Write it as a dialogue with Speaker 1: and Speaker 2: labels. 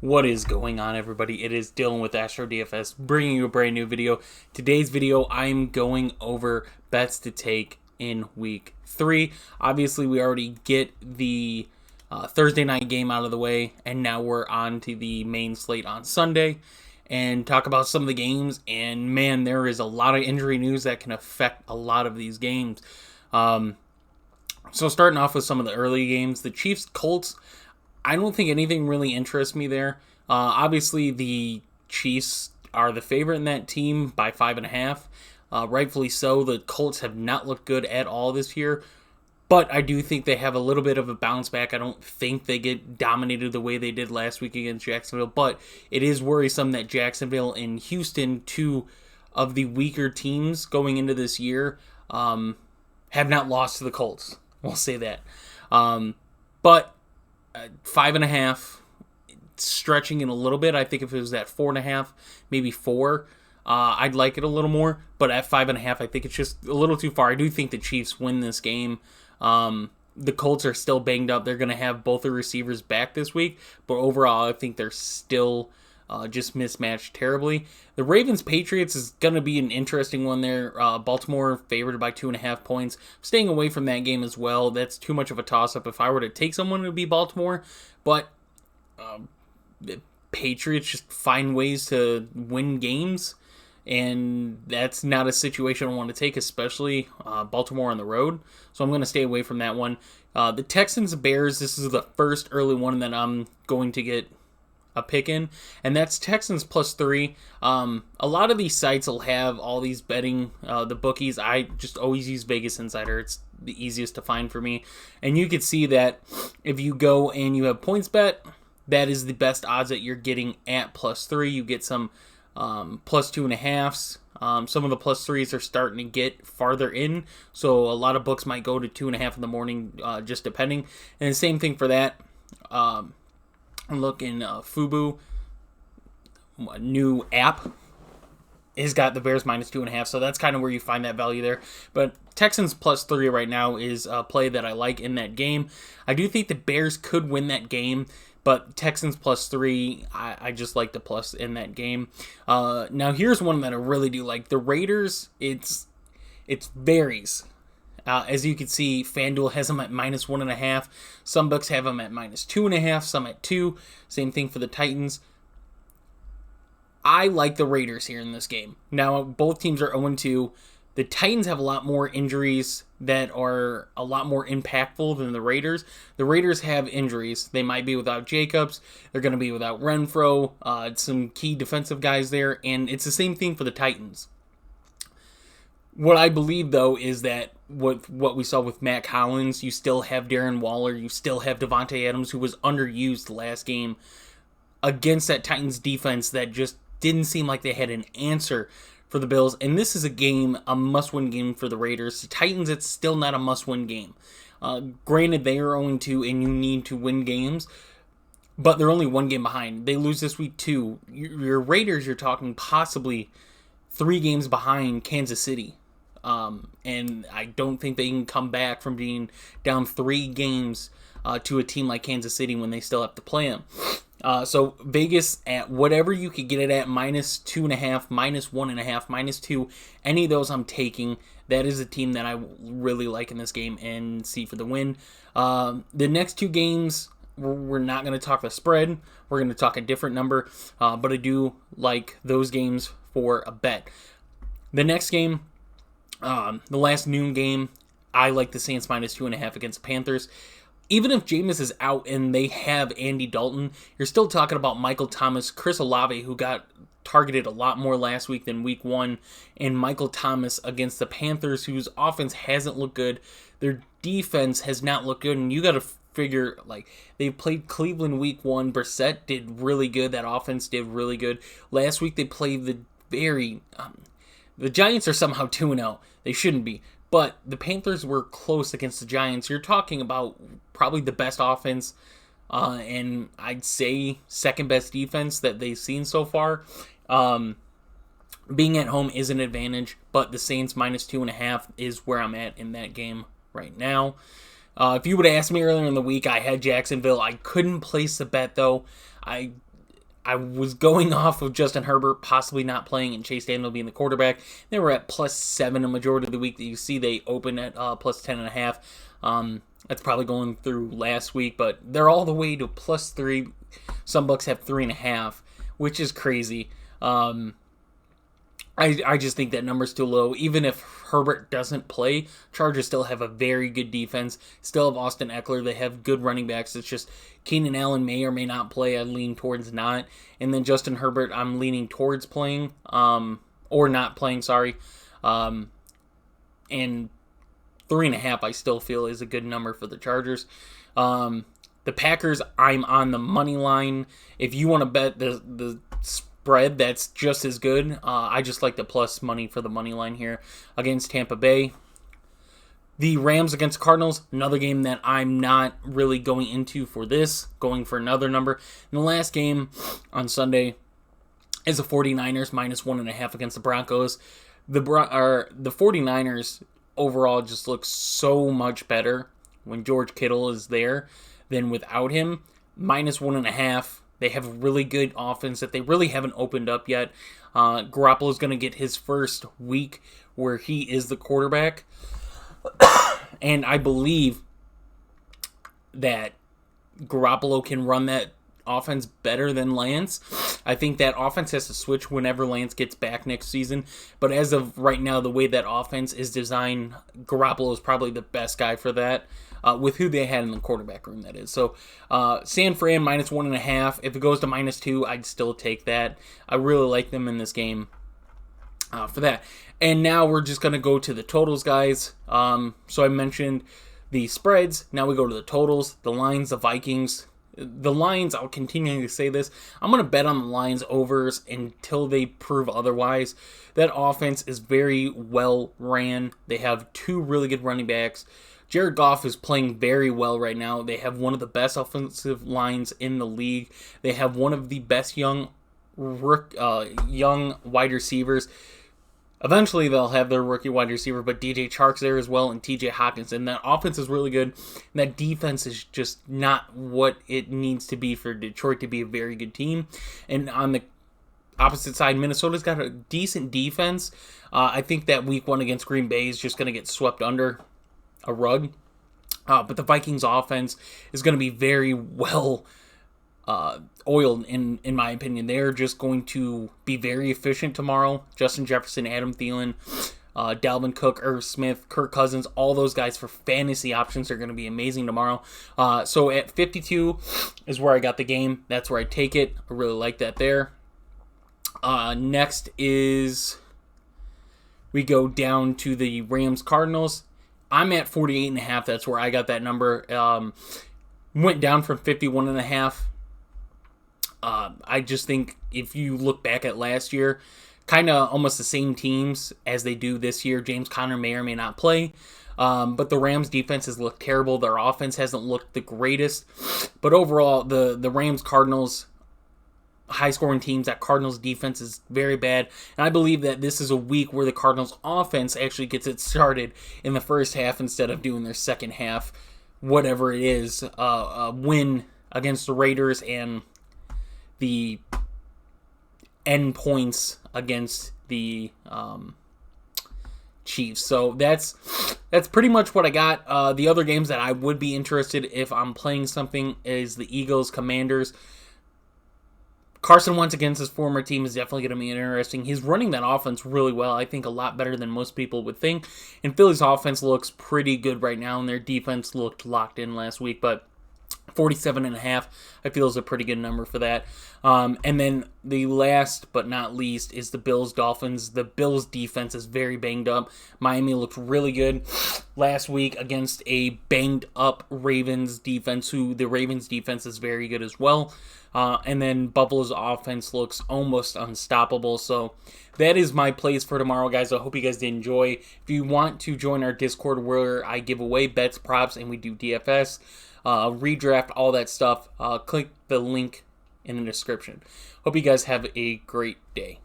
Speaker 1: What is going on, everybody? It is Dylan with Astrodfs bringing you a brand new video. Today's video, I'm going over bets to take in week 3. Obviously, we already get the Thursday night game out of the way, and now we're on to the main slate on Sunday and talk about some of the games. And man, there is a lot of injury news that can affect a lot of these games. So starting off with some of the early games, the Chiefs-Colts, I don't think anything really interests me there. Obviously, the Chiefs are the favorite in that team by 5.5. Rightfully so. The Colts have not looked good at all this year, but I do think they have a little bit of a bounce back. I don't think they get dominated the way they did last week against Jacksonville, but it is worrisome that Jacksonville and Houston, two of the weaker teams going into this year, have not lost to the Colts. We'll say that. But 5.5, stretching it a little bit. I think if it was at 4.5, maybe 4, I'd like it a little more. But at 5.5, I think it's just a little too far. I do think the Chiefs win this game. The Colts are still banged up. They're going to have both the receivers back this week, but overall, I think they're still just mismatched terribly. The Ravens-Patriots is going to be an interesting one there. Baltimore favored by 2.5 points. Staying away from that game as well. That's too much of a toss-up. If I were to take someone, it would be Baltimore. But the Patriots just find ways to win games, and that's not a situation I want to take, especially Baltimore on the road. So I'm going to stay away from that one. The Texans Bears, this is the first early one that I'm going to get a pick in, and that's Texans +3. A lot of these sites will have all these betting, the bookies. I just always use Vegas Insider. It's the easiest to find for me, and you can see that if you go and you have PointsBet, that is the best odds that you're getting at +3. You get some +2.5s. Some of the +3s are starting to get farther in, so a lot of books might go to 2.5 in the morning, just depending. And the same thing for that. Look in Fubu, a new app, has got the Bears -2.5, so that's kind of where you find that value there. But Texans +3 right now is a play that I like in that game. I do think the Bears could win that game, but Texans +3, I just like the plus in that game. Now here's one that I really do like. The Raiders, it varies. As you can see, FanDuel has them at -1.5. Some books have them at -2.5, some at 2. Same thing for the Titans. I like the Raiders here in this game. Now, both teams are 0-2. The Titans have a lot more injuries that are a lot more impactful than the Raiders. The Raiders have injuries. They might be without Jacobs. They're going to be without Renfro. Some key defensive guys there. And it's the same thing for the Titans. What I believe, though, is that what we saw with Matt Collins, you still have Darren Waller, you still have Devontae Adams, who was underused last game against that Titans defense that just didn't seem like they had an answer for the Bills. And this is a must-win game for the Raiders. The Titans, it's still not a must-win game. Granted, they are 0-2, and you need to win games, but they're only one game behind. They lose this week, too. Your Raiders, you're talking possibly 3 games behind Kansas City. And I don't think they can come back from being down 3 games to a team like Kansas City when they still have to play them. So Vegas, at whatever you could get it at, -2.5, -1.5, -2, any of those I'm taking. That is a team that I really like in this game and see for the win. The next 2 games, we're not going to talk the spread. We're going to talk a different number, but I do like those games for a bet. The next game, the last noon game, I like the Saints -2.5 against the Panthers. Even if Jameis is out and they have Andy Dalton, you're still talking about Michael Thomas, Chris Olave, who got targeted a lot more last week than week 1, and Michael Thomas against the Panthers, whose offense hasn't looked good. Their defense has not looked good, and you got to figure, like, they played Cleveland week 1. Brissett did really good. That offense did really good. Last week they played the Giants are somehow 2-0. They shouldn't be. But the Panthers were close against the Giants. You're talking about probably the best offense and I'd say second best defense that they've seen so far. Being at home is an advantage, but the Saints -2.5 is where I'm at in that game right now. If you would have asked me earlier in the week, I had Jacksonville. I couldn't place the bet, though. I was going off of Justin Herbert possibly not playing and Chase Daniel being the quarterback. They were at +7 a majority of the week that you see. They opened at +10.5. That's probably going through last week, but they're all the way to +3. Some books have 3.5, which is crazy. I just think that number's too low. Even if Herbert doesn't play, Chargers still have a very good defense. Still have Austin Eckler. They have good running backs. It's just Keenan Allen may or may not play. I lean towards not. And then Justin Herbert, I'm leaning towards playing, or not playing, sorry. And 3.5 I still feel is a good number for the Chargers. The Packers, I'm on the money line. If you want to bet the spread, that's just as good. I just like the plus money for the money line here against Tampa Bay. The Rams against Cardinals, another game that I'm not really going into for this, going for another number. And the last game on Sunday is the 49ers -1.5 against the Broncos. The 49ers overall just look so much better when George Kittle is there than without him. -1.5. They have a really good offense that they really haven't opened up yet. Garoppolo's going to get his first week where he is the quarterback. And I believe that Garoppolo can run that offense better than Lance. I think that offense has to switch whenever Lance gets back next season. But as of right now, the way that offense is designed, Garoppolo is probably the best guy for that. With who they had in the quarterback room, that is. So, San Fran -1.5. If it goes to -2, I'd still take that. I really like them in this game for that. And now we're just going to go to the totals, guys. So I mentioned the spreads. Now we go to the totals, the lines, the Vikings. The Lions, I'll continue to say this, I'm going to bet on the Lions overs until they prove otherwise. That offense is very well ran. They have two really good running backs. Jared Goff is playing very well right now. They have one of the best offensive lines in the league. They have one of the best young wide receivers. Eventually, they'll have their rookie wide receiver, but DJ Chark's there as well, and TJ Hawkins. And that offense is really good. And that defense is just not what it needs to be for Detroit to be a very good team. And on the opposite side, Minnesota's got a decent defense. I think that week 1 against Green Bay is just going to get swept under a rug. But the Vikings offense is going to be very well oiled, in my opinion. They're just going to be very efficient tomorrow. Justin Jefferson, Adam Thielen, Dalvin Cook, Irv Smith, Kirk Cousins, all those guys for fantasy options are going to be amazing tomorrow. So at 52 is where I got the game. That's where I take it. I really like that there. Next is we go down to the Rams-Cardinals. I'm at 48.5. That's where I got that number. Went down from 51.5. I just think if you look back at last year, kind of almost the same teams as they do this year. James Conner may or may not play. But the Rams defense has looked terrible. Their offense hasn't looked the greatest. But overall, the Rams-Cardinals high-scoring teams, that Cardinals defense is very bad. And I believe that this is a week where the Cardinals offense actually gets it started in the first half instead of doing their second half, whatever it is, win against the Raiders and the end points against the Chiefs. So that's pretty much what I got. The other games that I would be interested if I'm playing something is the Eagles, Commanders. Carson Wentz against his former team is definitely going to be interesting. He's running that offense really well. I think a lot better than most people would think. And Philly's offense looks pretty good right now, and their defense looked locked in last week. But 47.5, I feel, is a pretty good number for that. And then the last but not least is the Bills-Dolphins. The Bills' defense is very banged up. Miami looked really good last week against a banged-up Ravens defense, who the Ravens' defense is very good as well. And then Buffalo's offense looks almost unstoppable. So that is my plays for tomorrow, guys. I hope you guys did enjoy. If you want to join our Discord where I give away bets, props, and we do DFS, redraft, all that stuff, click the link in the description. Hope you guys have a great day.